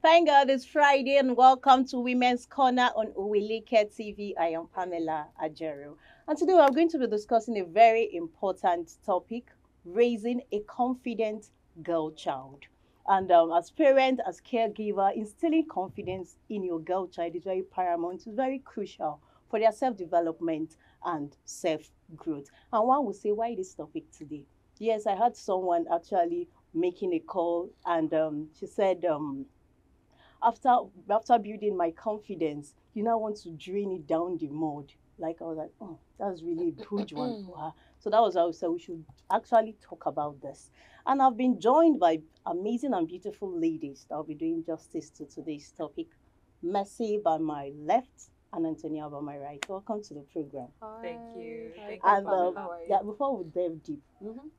Thank God it's Friday and welcome to Women's Corner on Oweleketv. I am Pamela Ajero. And today we are going to be discussing a very important topic, raising a confident girl child. And as parent, as caregiver, instilling confidence in your girl child is very paramount. It's very crucial for their self-development and self-growth. And one will say, why this topic today? Yes, I had someone actually making a call and she said, after after building my confidence, you now want to drain it down the mud. Like I was like, oh, that's really a huge one for her. So that was how we said we should actually talk about this. And I've been joined by amazing and beautiful ladies that will be doing justice to today's topic. Mercy by my left and Antonia by my right. Welcome to the program. Thank you. Thank you, And Pamela. yeah, before we dive deep,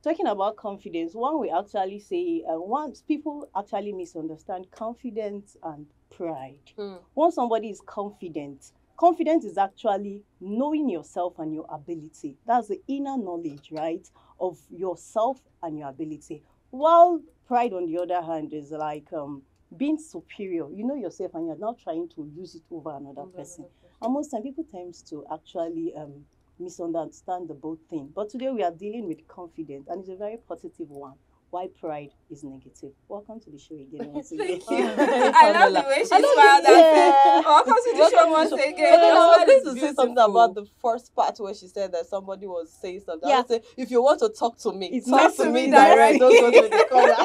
talking about confidence, one we actually say, once people actually misunderstand confidence and pride. Once somebody is confident, confidence is actually knowing yourself and your ability. That's the inner knowledge, right, of yourself and your ability. While pride, on the other hand, is like being superior. You know yourself and you're not trying to use it over another person. And most time, people tend to actually misunderstand the both thing. But today we are dealing with confidence, and it's a very positive one. Why pride is negative. Welcome to the show again. Once again. Thank you. I love the way she smiled and said, welcome to the show once again. But then I was That going is to say beautiful. something about the first part where she said that somebody was saying something. I Yeah. would say, if you want to talk to me, It's talk not to to me me direct. directly. Don't go to the corner.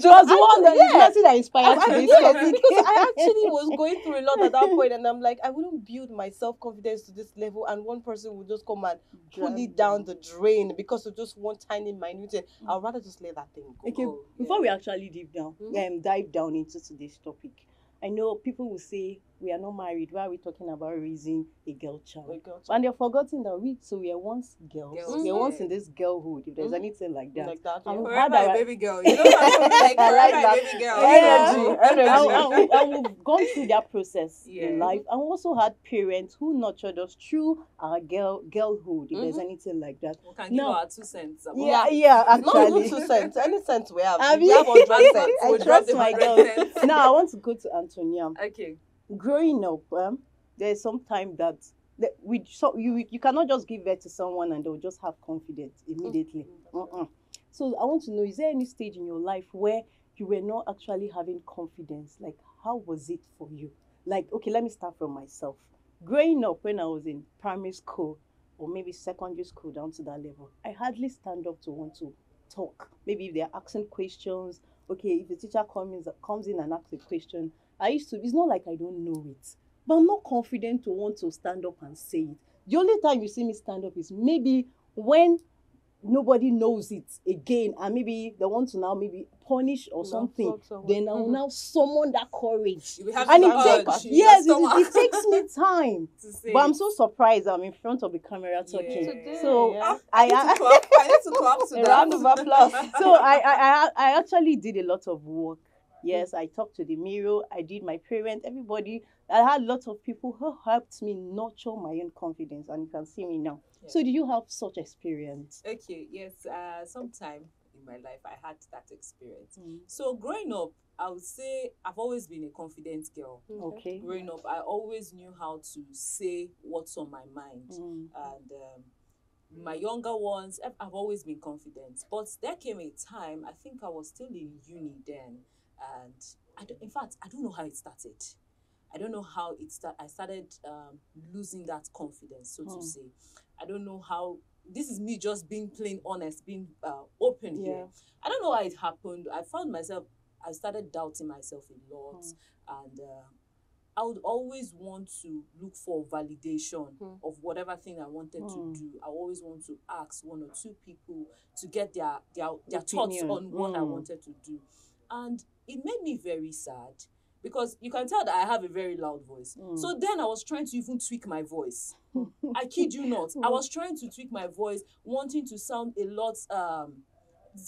She was the one that Yeah. that inspired today's Yes, topic. because I actually was going through a lot at that point, and I'm like, I wouldn't build my self confidence to this level, and one person would just come and pull it down the drain because of just one tiny minute thing. I'd rather just let that thing go. Okay, Oh, before yeah. we actually dive down into today's topic, I know people will say we are not married. Why are we talking about raising a girl child? And they're forgetting that we are once girls. Girls, We are once yeah. in this girlhood, if there's Mhm. anything like that. Like that, And yeah. we've Forever had a our baby girl. You know how like I like forever a that. baby girl. Energy, and, energy. and we've gone through that process in Yeah. life, and we also had parents who nurtured us through our girlhood, if there's Mhm. anything like that. We can give No. our 2 cents. About Yeah, Not even actually. 2 cents. Any cents we have. I We have mean, 100 cents. I We'll trust drop the my 100 girls. cents. Now I want to go to Antonia. Okay. Growing up, there's some time that you cannot just give birth to someone and they'll just have confidence immediately. So I want to know, is there any stage in your life where you were not actually having confidence? Like, how was it for you? Like, okay, let me start from myself. Growing up, when I was in primary school or maybe secondary school down to that level, I hardly stand up to want to talk. Maybe if they're asking questions, okay, if the teacher comes in and asks a question, it's not like I don't know it, but I'm not confident to want to stand up and say it. The only time you see me stand up is maybe when nobody knows it again and maybe they want to now maybe punish or something, then I will now summon that courage. You will have And to it urge takes, in your yes, stomach it takes me time. to say But I'm it. so surprised I'm in front of the camera talking. Yeah. So Yeah. I need to clap. I need to clap to A that. round of applause. so I actually did a lot of work. Yes, I talked to the mirror. I did my parents, everybody. I had lots of people who helped me nurture my own confidence, and you can see me now. Yeah. So, did you have such experience? Okay, yes. Sometime in my life, I had that experience. So growing up, I would say I've always been a confident girl. Okay. Growing up, I always knew how to say what's on my mind, and my younger ones, I've always been confident. But there came a time, I think I was still in uni then, and in fact, I don't know how it started. I don't know how it started. I started losing that confidence, so to say. I don't know how. This is me just being plain honest, being open here. I don't know how it happened. I found myself. I started doubting myself a lot, and I would always want to look for validation of whatever thing I wanted to do. I always want to ask one or two people to get their thoughts Opinion. on what I wanted to do, and it made me very sad because you can tell that I have a very loud voice. So then I was trying to even tweak my voice. I kid you not. I was trying to tweak my voice, wanting to sound a lot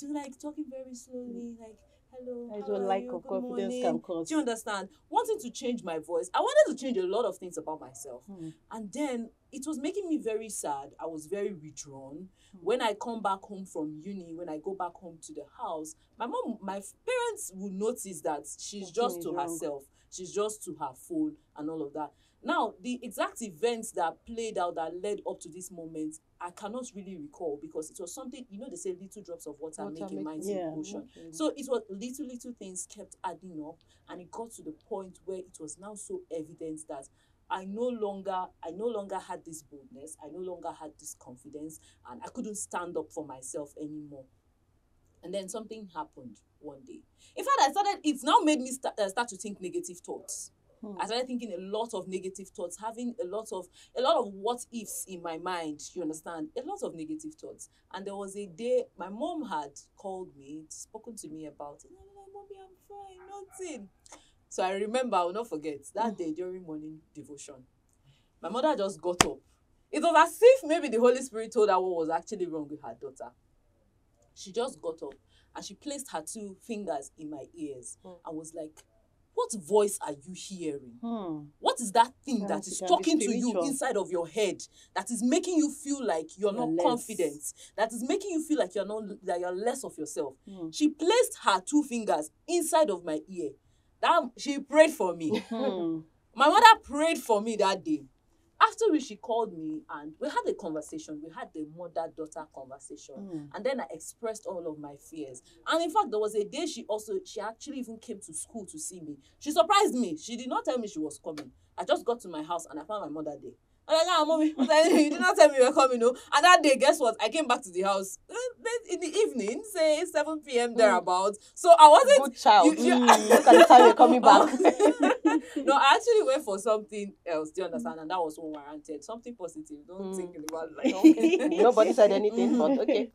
like talking very slowly, like hello, That is how what are lack you? of Good confidence morning. can cause. Do you understand? Wanting to change my voice. I wanted to change a lot of things about myself. Mm. And then it was making me very sad. I was very withdrawn. Mm. When I come back home from uni, when I go back home to the house, my parents will notice that she's Something just is to wrong. herself. She's just to her phone and all of that. Now, the exact events that played out that led up to this moment, I cannot really recall because it was something, they say little drops of water make a mighty Yeah, ocean. okay. So it was little things kept adding up, and it got to the point where it was now so evident that I no longer had this boldness, I no longer had this confidence, and I couldn't stand up for myself anymore. And then something happened one day. In fact, it's now made me start to think negative thoughts. I started thinking a lot of negative thoughts, having a lot of what ifs in my mind. You understand? A lot of negative thoughts. And there was a day my mom had called me, spoken to me about it. And I'm like, Mommy, I'm fine, nothing. So I remember, I will not forget that day during morning devotion. My mother just got up. It was as if maybe the Holy Spirit told her what was actually wrong with her daughter. She just got up and she placed her 2 fingers in my ears and was like, what voice are you hearing? What is that thing that is talking to you inside of your head that is making you feel like you're not confident, that is making you feel like that you're less of yourself? She placed her 2 fingers inside of my ear. She prayed for me. My mother prayed for me that day. After which she called me and we had a conversation. We had the mother-daughter conversation. And then I expressed all of my fears. And in fact, there was a day she actually even came to school to see me. She surprised me. She did not tell me she was coming. I just got to my house and I found my mother there. I'm like, Mommy, you did not tell me you were coming, no? And that day, guess what? I came back to the house in the evening, say 7 p.m. thereabouts. So I wasn't... Good child. Look at the time you're coming back. No, I actually went for something else, do you understand? And that was unwarranted. Something positive. Don't think about it like... Okay. Nobody said anything, but okay.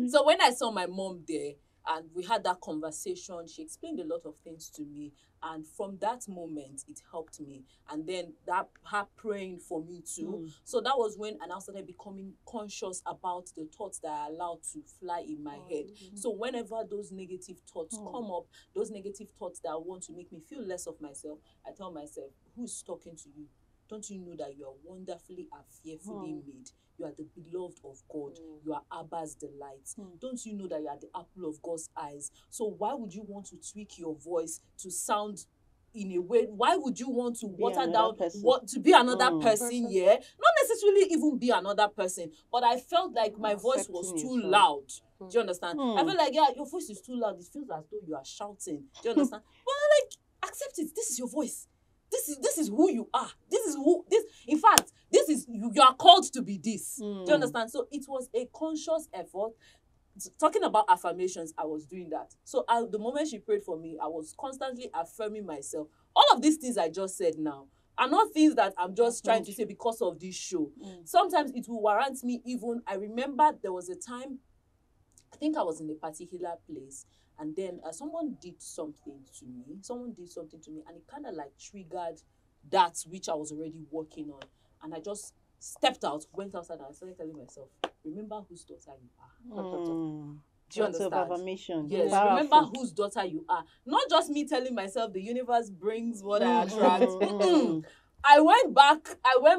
So when I saw my mom there, and we had that conversation, she explained a lot of things to me. And from that moment, it helped me. And then her praying for me too. So that was when I now started becoming conscious about the thoughts that I allowed to fly in my head. So whenever those negative thoughts come up, those negative thoughts that want to make me feel less of myself, I tell myself, who's talking to you? Don't you know that you are wonderfully and fearfully made? You are the beloved of God. You are Abba's delight. Don't you know that you are the apple of God's eyes? So why would you want to tweak your voice to sound in a way? Why would you want to water down to be another person? Yeah, not necessarily even be another person, but I felt like my voice was too loud. Do you understand? I felt like, yeah, your voice is too loud. It feels as though you are shouting. Do you understand? But like, accept it. This is your voice. This is who you are. In fact, this is you are called to be this. Do you understand? So it was a conscious effort. Talking about affirmations, I was doing that. So the moment she prayed for me, I was constantly affirming myself. All of these things I just said now are not things that I'm just trying to say because of this show. Sometimes it will warrant me even. I remember there was a time, I think I was in a particular place, and then someone did something to me. And it kind of like triggered that which I was already working on. And I just stepped out, went outside, and I started telling myself, remember whose daughter you are. Do you understand? Affirmation. Yes, remember whose daughter you are. Not just me telling myself the universe brings what I attract. I went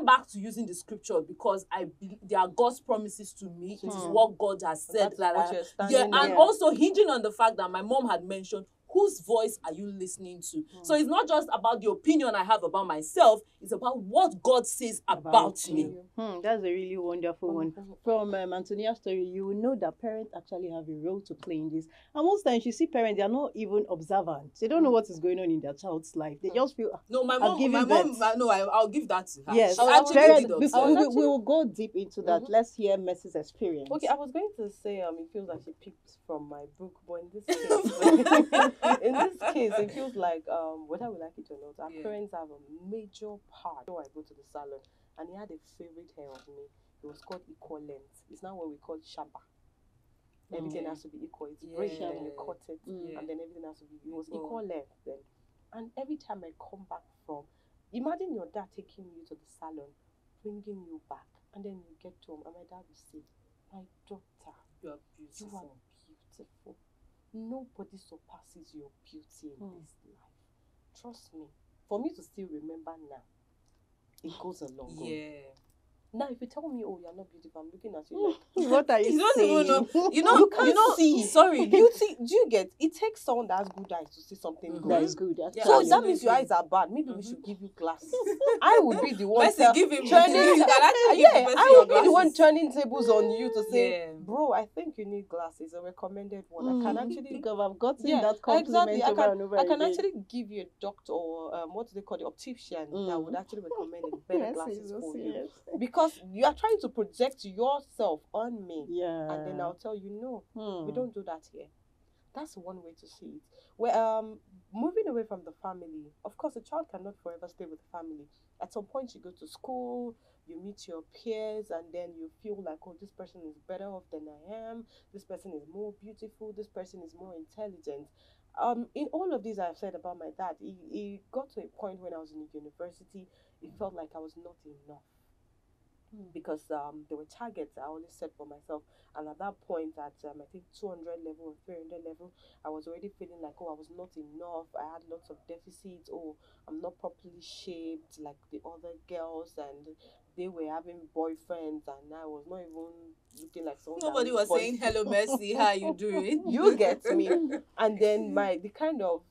back to using the scripture because I believe they are God's promises to me. It is what God has said. And also hinging on the fact that my mom had mentioned, whose voice are you listening to? So it's not just about the opinion I have about myself, it's about what God says about me. That's a really wonderful one. From Antonia's story, you will know that parents actually have a role to play in this. And most times you see parents, they are not even observant. They don't know what is going on in their child's life. They just feel, no, I'll give that to her. Yes, we will go deep into that. Let's hear Mercy's experience. Okay, I was going to say, it feels like she picked from my book, but in this case, it feels like, whether we like it or not, our parents have a major part. So I go to the salon, and he had a favorite hair of me. It was called equal length. It's now what we call shaba. Everything has to be equal. It's braided and you cut it, and then everything has to be. It was equal length then. And every time I come back from, imagine your dad taking you to the salon, bringing you back, and then you get home, and my dad will say, "My daughter, you are beautiful. You are beautiful. nobody surpasses your beauty in this life. Trust me. For me to still remember now, it goes a long way. Yeah. Now, if you tell me, oh, you're not beautiful, I'm looking at you like, What are you You don't saying? even know. You know. you can't see. Sorry. Beauty, do you get? It takes someone that has good eyes to see something Mhm. good. That is good. Yeah, So actually. that means your absolutely. eyes are bad. Maybe we Mhm. should give you glasses. I would be the one Mercy, give him. turning. You can actually give the Yeah, person I your would be the one glasses. turning tables on you to say, Yeah. bro, I think you need glasses. A recommended one. I can actually. Because I've gotten Yeah, that compliment exactly. over and over I can again. actually give you a doctor or what do they call the optician that would actually recommend better Yes, glasses yes, for you, yes. because you are trying to project yourself on me, Yeah. and then I'll tell you no, we Hmm. don't do that here. That's one way to see it. Where moving away from the family, of course, a child cannot forever stay with the family. At some point, you go to school, you meet your peers, and then you feel like, oh, this person is better off than I am. This person is more beautiful. This person is more intelligent. In all of these I've said about my dad, he got to a point when I was in university, it felt like I was not enough, because there were targets I always set for myself. And at that point, at I think 200 level or 300 level, I was already feeling like, oh, I was not enough. I had lots of deficits. Oh, I'm not properly shaped like the other girls, and they were having boyfriends, and I was not even looking like someone. Nobody was saying hello, Mercy. How you doing? You get me. And then the kind of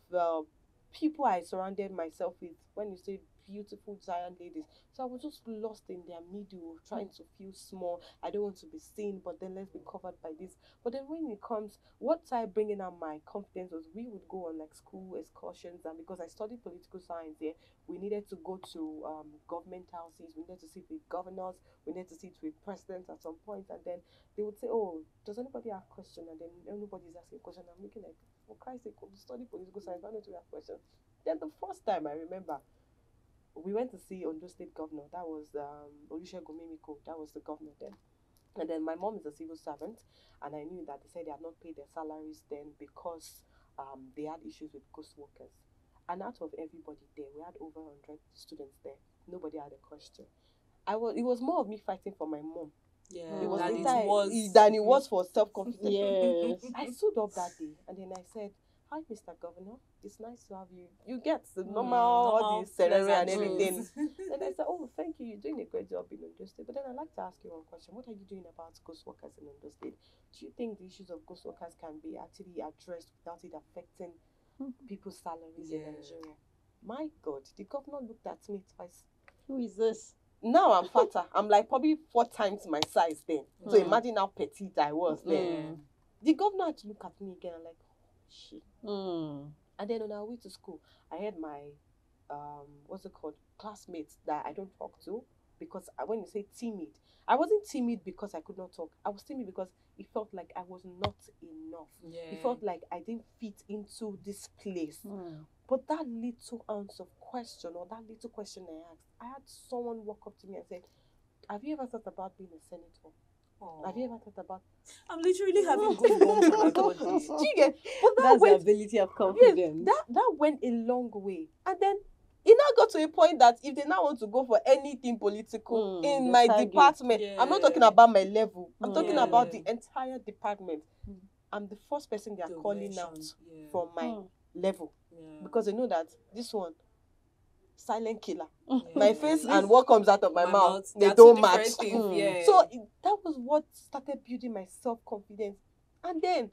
people I surrounded myself with, when you say beautiful giant ladies, so I was just lost in their middle, trying to feel small. I don't want to be seen, but then let's be covered by this. But then when it comes, what started bringing out my confidence was, we would go on like school excursions, and because I studied political science here, we needed to go to government houses, we needed to sit with governors, we needed to sit with presidents at some point, and then they would say, oh, does anybody have a question? And then everybody's asking a question. I'm looking like, for Christ's sake, we study political science, why don't we have questions? Then the first time I remember, we went to see Ondo State Governor. That was Olusegun Mimiko. That was the governor then. And then my mom is a civil servant, and I knew that they said they had not paid their salaries then because they had issues with ghost workers. And out of everybody there, we had over 100 students there. Nobody had a question. It was more of me fighting for my mom. Yeah, It was than later it was. than it was for self-confidence. Yes. I stood up that day, and then I said, hi, Mr. Governor. It's nice to have you. You get the normal, all the ceremony and everything. Then I said, oh, thank you. You're doing a great job in Ondo State. But then I'd like to ask you one question. What are you doing about ghost workers in Ondo State? Do you think the issues of ghost workers can be actually addressed without it affecting people's salaries in Nigeria? My God, the governor looked at me twice. Who is this? Now I'm fatter. I'm like probably 4 times my size then. So imagine how petite I was then. The governor had to look at me again and like, oh, shit. And then on our way to school, I had my classmates that I don't talk to, because when you say timid, I wasn't timid because I could not talk. I was timid because it felt like I was not enough. Yeah. It felt like I didn't fit into this place. But that little ounce of question, or that little question I asked, I had someone walk up to me and say, have you ever thought about being a senator? Aww. Have you ever thought about... I'm literally having goosebumps on my body. Do you get? But That's the ability of confidence. Yes, that went a long way. And then it now got to a point that if they now want to go for anything political in my department, I'm not talking about my level. I'm talking about the entire department. I'm the first person they are calling out from my level. Because they know that this one, silent killer. My face and what comes out of my mouth, they don't match. So that was what started building my self-confidence. And then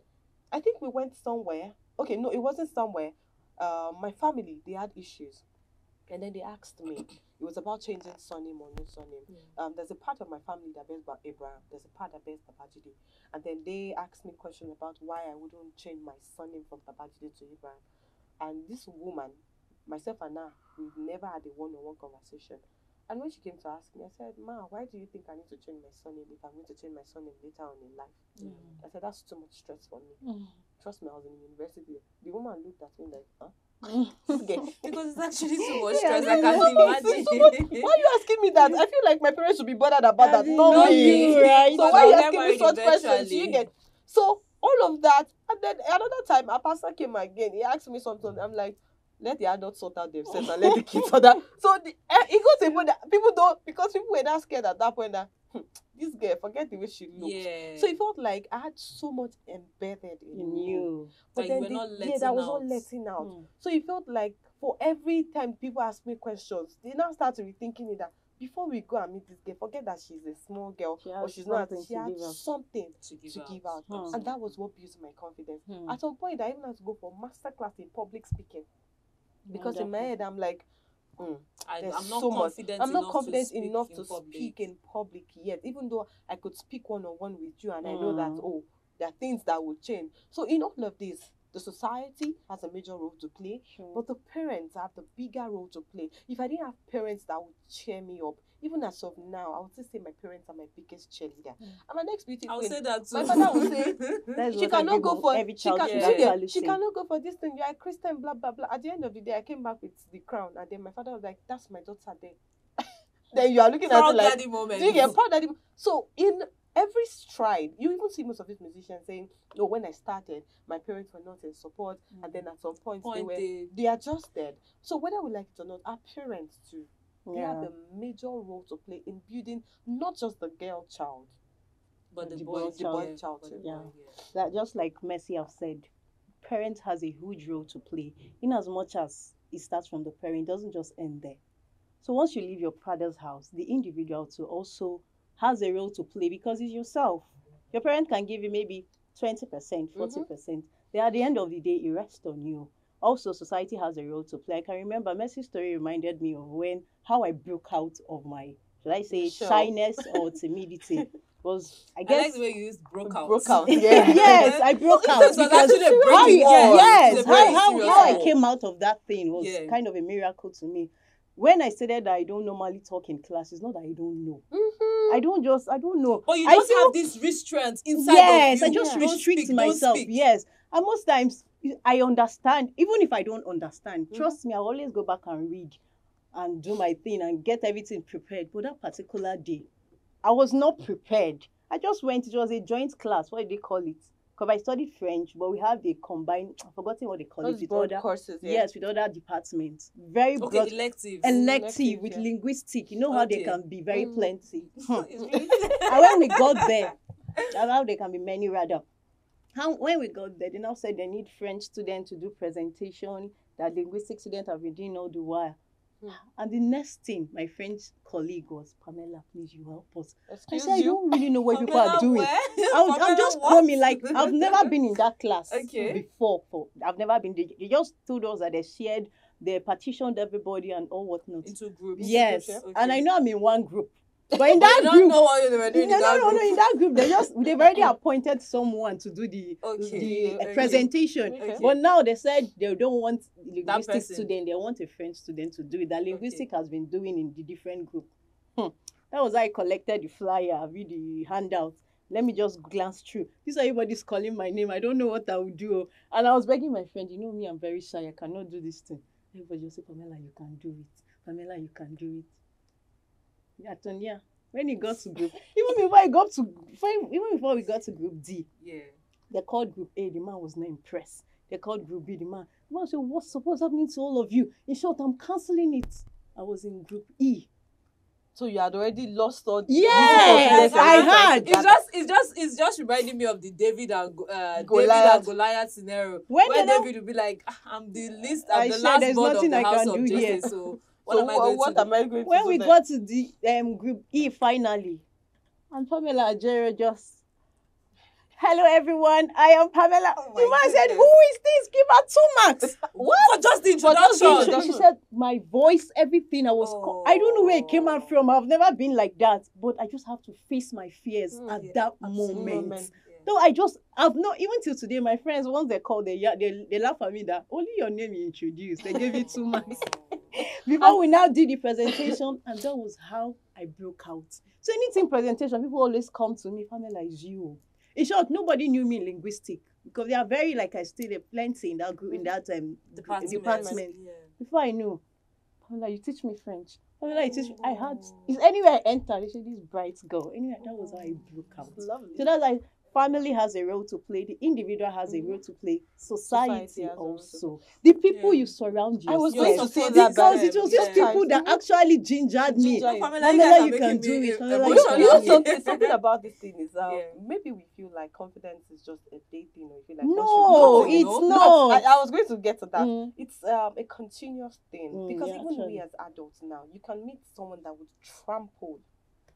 I think we went somewhere. Okay, no, it wasn't somewhere. My family, they had issues. And then they asked me, it was about changing surname or no surname. There's a part of my family that bears Abraham. There's a part that bears Babajide. And then they asked me questions about why I wouldn't change my surname from Babajide to Abraham. And this woman, myself and her, we've never had a one-on-one conversation. And when she came to ask me, I said, Ma, why do you think I need to change my surname if I'm going to change my surname later on in life? I said, that's too much stress for me. Trust me, I was in university. The woman looked at me like, huh? Because it's actually too much stress. I can't imagine. Why are you asking me that? I feel like my parents should be bothered about that. Not me. Right? So why are you asking me such questions? You get? So all of that, and then another time, a pastor came again. He asked me something. I'm like, let the adults sort out themselves and let the kids sort out. So it goes to a point that people don't, because people were not scared at that point that this girl, forget the way she looked. Yeah. So it felt like I had so much embedded in me. You. But That you then were not yeah, letting that was out. not letting out. Mm. So it felt like for every time people ask me questions, they now start to be thinking it that before we go and meet this girl, forget that she's a small girl She or has she's not. something She to had give out. something To to give out. out. And that was what built my confidence. At some point, I even had to go for masterclass in public speaking. Because in my head, I'm like, I'm there's not so much. confident I'm not enough confident to speak enough in to public. speak in public yet, even though I could speak one-on-one with you and I know that, there are things that will change. So in all of this, the society has a major role to play, but the parents have the bigger role to play. If I didn't have parents that would cheer me up, even as of now, I would still say my parents are my biggest cheerleader. And my next beauty I'll queen, say that too. my father will say, That's she what cannot go for every she, child can, should she, get- actually she say. cannot go for this thing. You are a Christian, blah blah blah. At the end of the day, I came back with the crown, and then my father was like, "That's my daughter there." Then you are looking at Proud it like, daddy moment. do you get proud daddy? So in every stride, you even see most of these musicians saying, "No, when I started, my parents were not in support, and then at some point they adjusted." So whether we like it or not, our parents too, they have a major role to play in building not just the girl child, but the the boy boy child but too. the boy, That just like Mercy have said, parents has a huge role to play. In as much as it starts from the parent, it doesn't just end there. So once you leave your father's house, the individual too also has a role to play because it's yourself. Your parent can give you maybe 20%, 40%. Then at the end of the day, it rests on you. Also, society has a role to play. I can remember Mercy's story reminded me of how I broke out of my, should I say, shyness or timidity. Was I guess I like the way you used broke out. Broke out. Yes, I broke out It was because actually a how breaking wall. yes, It's a very serious how I wall. came out of that thing was Yeah. kind of a miracle to me. When I stated that I don't normally talk in class, it's not that I don't know. I don't know. But you I just feel- have this restraint inside yes, of you. I just Don't restrict speak, don't myself. speak. Yes. And most times I understand, even if I don't understand, trust me, I always go back and read and do my thing and get everything prepared. But that particular day, I was not prepared. I just went, it was a joint class. What did they call it? Because I studied French, but we have a combined, I've forgotten what they call Those it. With broad other courses, yes, with other departments. Very Okay, broad. electives. Elective with yeah. linguistic. You know how they Okay. can be very plenty. It's really- And when we got there, that's how they can be many rather. When we got there, they now said they need French students to do presentation, that linguistic students have been doing all the while. And the next thing, my French colleague was, "Pamela, please, you help us." Excuse I said, "I you. don't really know what people Pamela are doing." where? I'll Pamela just what? call me like, I've never been in that class Okay. before. I've never been. They just told us that they shared, they partitioned everybody and all whatnot. Into groups. Yes, Okay. and I know I'm in one group. But in But that you don't group, know what they were doing no, in that group. in that group, they've already appointed someone to do the Okay. presentation. Okay. But now they said they don't want linguistic person. student, they want a French student to do it. That linguistic has been doing in the different group. That was how I collected the flyer, I read the handout. Let me just glance through. This everybody's calling my name. I don't know what I will do. And I was begging my friend, you know me, I'm very shy. I cannot do this thing. Everybody just say, "Pamela, you can do it. Pamela, you can do it." Yeah, Tonya. When he got to group, even before we got to group D, Yeah. they called group A, the man was not impressed. They called group B, the man said, what's happening to all of you? In short, I'm cancelling it. I was in group E. So you had already lost all. Yes, I had. It's just reminding me of the David and Goliath scenario. When David would be like, I'm the least, I'm I the said, last "There's born of nothing the I house can of do Jesse, here." so what am I going to do? When we got to the group E finally, and Pamela Ajero just, "Hello everyone, I am Pamela." Oh The man my said, goodness. "Who is this? Give her 2 marks." What? For just the introduction. She said, "My voice, everything, I was, I don't know where it came out from. I've never been like that, but I just have to face my fears at that moment." No, I've not, even till today, my friends, once they call, they laugh at me that only your name you introduced. They gave you 2 marks. Before we now did the presentation, and that was how I broke out. So anything presentation, people always come to me, "Pamela, is you." In short, nobody knew me in linguistic because they are very, like I still plenty in that group, in that department. Yeah. Before I knew, "Pamela, you teach me French. Pamela, you teach me." It's anywhere I enter, they say, "This bright girl." Anyway, that was how I broke out. Lovely. So that's like family has a role to play, the individual has a role to play, society Society has a role to also. The people Yeah. you surround I was yourself. going to say support that, Because but it was those yeah. people that actually gingered me. Ginger No, you. Pamela, you Pamela, guys are you can making do me it. Pamela, You know, emotional. something about this thing is maybe we feel like confidence is just a day thing, or you feel like No, once you it's No, not. I was going to get to that. Mm. It's a continuous thing because Yeah, even actually. we as adults now, you can meet someone that would trample.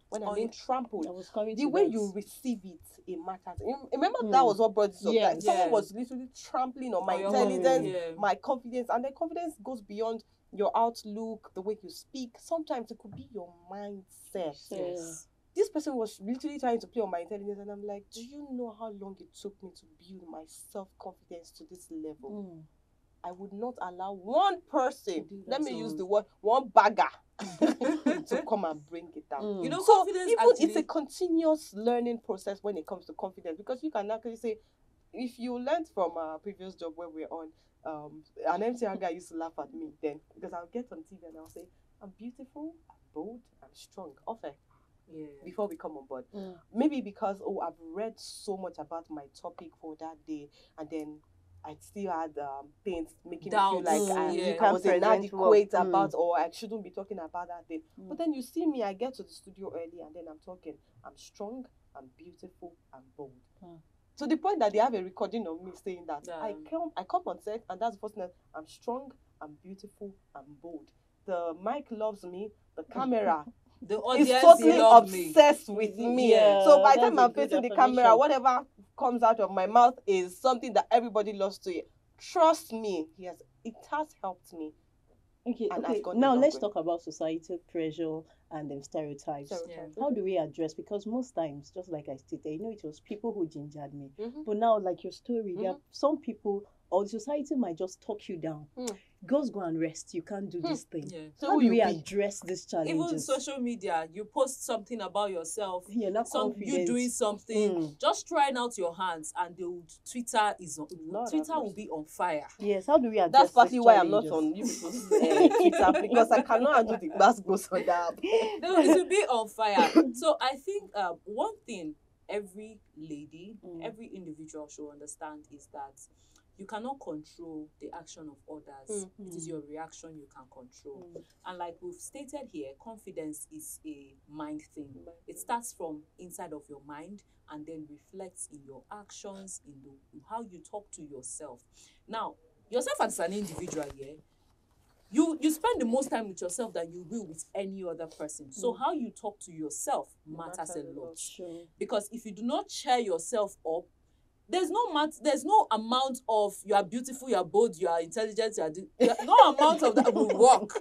When I Oh, mean yeah. trample, I was coming the to way that. you receive it matters. Remember that was what brought this up. Yes. Like someone Yeah. was literally trampling on my Oh, your intelligence, yeah. my confidence, and then confidence goes beyond your outlook, the way you speak. Sometimes it could be your mindset. Yes. This person was literally trying to play on my intelligence, and I'm like, do you know how long it took me to build my self-confidence to this level? I would not allow one person, let me use the word, one bagger, to come and bring it down. You know, So confidence even actually, it's a continuous learning process when it comes to confidence, because you can actually say, if you learned from our previous job where we're on, an MCR guy used to laugh at me then, because I'll get on TV and I'll say, I'm beautiful, I'm bold, I'm strong. Okay. yeah. Before we come on board, maybe because I've read so much about my topic for that day, and then I still had things making me feel Doubts. like Yeah. I was Present inadequate well. about, or I shouldn't be talking about that thing. But then you see me, I get to the studio early, and then I'm talking. I'm strong, I'm beautiful, I'm bold. To the point that they have a recording of me saying that I come on set, and that's the first thing. I'm strong, I'm beautiful, I'm bold. The mic loves me, the camera The is audience totally love me. obsessed with me. Yeah, So by the that's time a I'm good facing the affirmation. camera, whatever comes out of my mouth is something that everybody loves to hear. Trust me, it has helped me. Okay, And has gone a now long let's way. talk about societal pressure and stereotypes. How do we address? Because most times, just like I stated, it was people who gingered me. But now, like your story, there are some people or society might just talk you down. Go and rest. You can't do this thing. Yeah. So How who do you we be? address these challenges? Even social media, you post something about yourself, You're not you confident. doing something, just trying out your hands, and Twitter will be on fire. Yes, how do we address That's partly these why I'm not challenges? on you people's Twitter, because I cannot handle the glass goes on that. No, it will be on fire. So I think one thing every lady, every individual should understand is that you cannot control the action of others. It is your reaction you can control. And like we've stated here, confidence is a mind thing. It starts from inside of your mind and then reflects in your actions, in how you talk to yourself. Now, yourself as an individual here, you spend the most time with yourself than you will with any other person. So how you talk to yourself matters a lot. Sure. Because if you do not cheer yourself up, there's no amount of you are beautiful, you are bold, you are intelligent, no amount of that will work.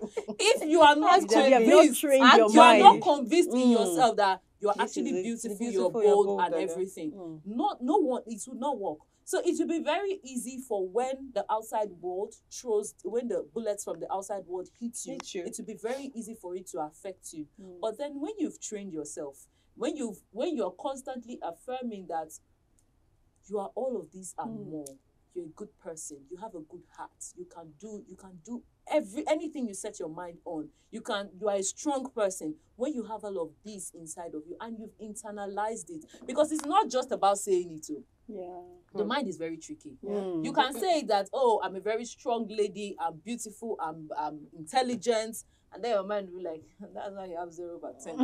If you are not convinced, your you are mind. not convinced in yourself that you're This actually is it. beautiful, You're you're beautiful, you're bold, bold, and and everything. No one, it would not work. So it will be very easy for when the outside world when the bullets from the outside world hit you, it will be very easy for it to affect you. But then when you've trained yourself, when you're constantly affirming that you are all of these and more, you're a good person, you have a good heart, you can do anything you set your mind on, you are a strong person. When you have all of this inside of you and you've internalized it, because it's not just about saying it too. The mind is very tricky. You can say that, oh, I'm a very strong lady, I'm beautiful, I'm intelligent, and then your mind will be like, that's why you have 0/10.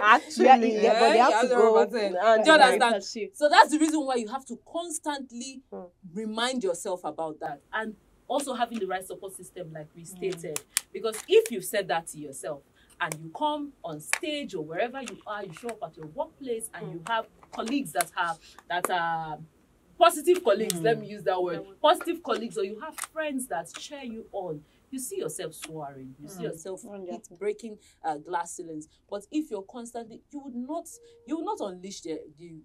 Actually, but they have to go. Do you understand? So that's the reason why you have to constantly remind yourself about that. And also having the right support system, like we stated. Because if you've said that to yourself, and you come on stage or wherever you are, you show up at your workplace, and you have colleagues that are positive colleagues, let me use that word, positive colleagues, or you have friends that cheer you on, you see yourself soaring, you see yourself breaking glass ceilings. But if you're constantly, you will not unleash the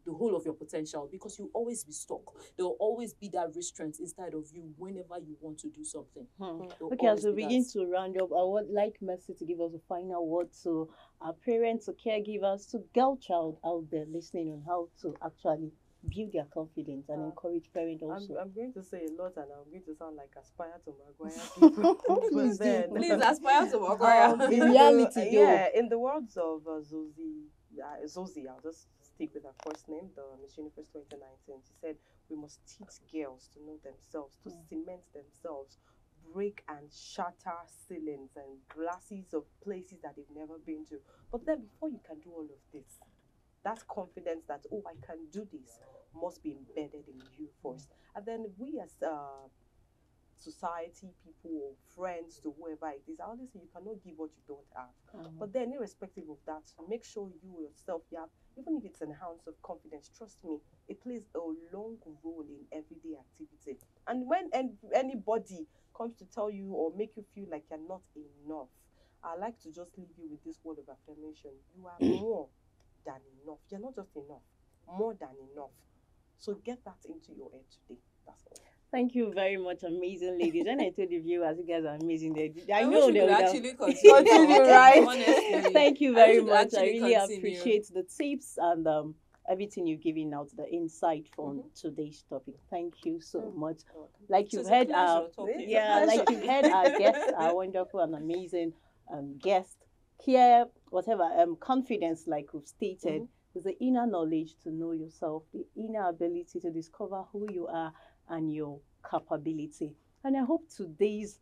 whole of your potential, because you'll always be stuck. There will always be that restraint inside of you whenever you want to do something. Okay, as we begin to round up, I would like Mercy to give us a final word to our parents, to caregivers, to girl child out there listening on how to actually build their confidence and encourage parents also. I'm going to say a lot, and I'm going to sound like Aspire to Maguire people. Please aspire to Maguire. In reality, in the words of Zosie, I'll just stick with her first name, the Miss Universe 2019. She said we must teach girls to know themselves, to cement themselves, break and shatter ceilings and glasses of places that they've never been to. But then before you can do all of this, that confidence that, oh, I can do this, must be embedded in you first. And then we as society, people, or friends, to whoever it is, I always say you cannot give what you don't have. But then, irrespective of that, make sure you yourself, you have, even if it's an ounce of confidence, trust me, it plays a long role in everyday activity. And when anybody comes to tell you or make you feel like you're not enough, I like to just leave you with this word of affirmation: you are more than enough. You're not just enough, more than enough. So get that into your head today. That's all. Thank you very much, amazing ladies. And I told the viewers, you guys are amazing. I wish know we they could would actually continue, Continue, right? Honestly. Thank you I very wish we could much. I actually really continue. appreciate the tips and everything you're giving out, the insight from today's topic. Thank you so much. Like It you've was a heard pleasure our talking. yeah, like you've heard our guests, our wonderful and amazing guest here. Whatever confidence, like we've stated, is the inner knowledge to know yourself, the inner ability to discover who you are and your capability. And I hope today's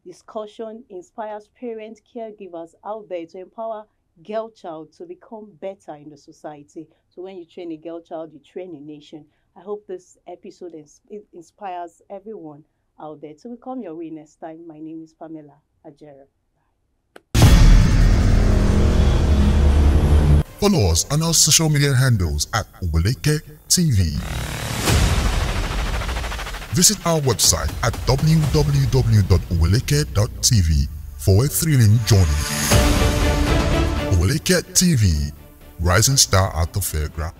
discussion inspires parents, caregivers out there to empower girl child to become better in the society. So when you train a girl child, you train a nation. I hope this episode inspires everyone out there to become your way next time. My name is Pamela Ajero. Follow us on our social media handles at Oweleke TV. Visit our website at www.oweleketv for a thrilling journey. Oweleketv, rising star at the fairground.